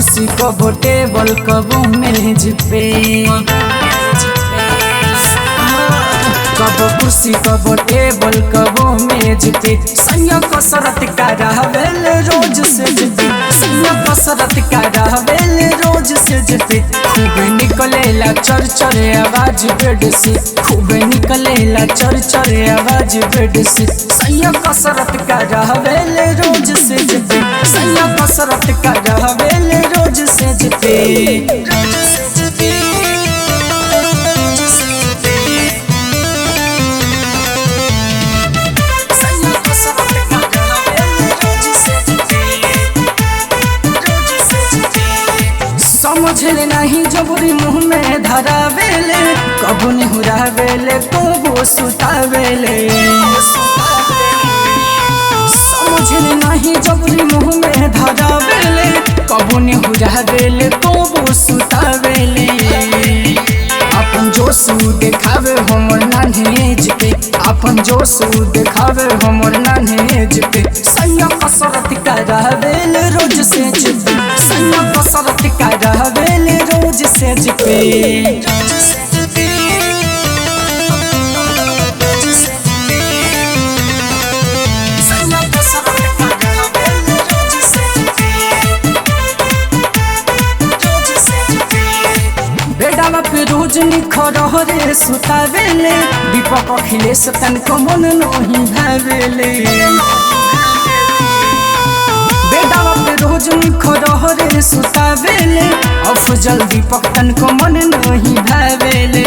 कुर्सी कबो टेबल कबो मेज पे, कबो कुर्सी कबो टेबल कबो मेज पे। सैया कसरत करावेल रोज सेज पे, सैया कसरत करावेल रोज सेज पे। खूब निकलेला चर चर आवाज बेड से, खूब निकलेला चर चर आवाज बेड से। सैया कसरत करावेल रोज सेज पे, सैया कसरत करावेल रोज सेज पे। समझले नहीं जबरी मुँह में धरावेले, कबू निहुरावेले कबू सुतावेले। समझले नहीं जबरी मुँह में धरावेले, कबू निहुरावेले कबू सुतावेले। अपन जोशु देखावे हमर नान्हे एज पे, अपन जोशु देखावे हमर नान्हे एज पे। सैया कसरत करावेल रोज सेज पे, सैया कसरत करावेल रोज सेज पे। बेडावा पे रोज निखरह रे सुतावेले, दीपक अखिलेश तनको मन नहीं भावेले। बेडावा पे रोज निखरह रे सुतावेले, अफजल दीपक तनको मन नहीं भावेले।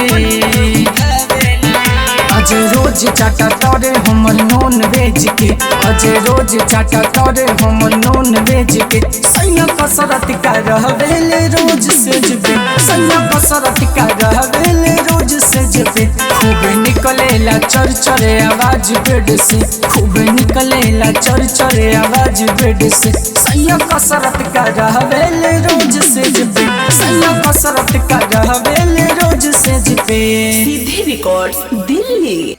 अज रोज चाटा तोरे हमर नॉन वेज के, अज रोज चाटा तोरे हमर नॉन वेज के। सैया कसरत करावेल रोज सेज पे, सैया कसरत करावेल रोज सेज पे। खूब निकलेला चर चर आवाज बेड से, खूब निकलेला चर चर आवाज बेड से। सैया कसरत करावेल रोज सेज पे, सैया कसरत करावेल रोज सेज पे। सीधे रिकॉर्ड्स दिल्ली।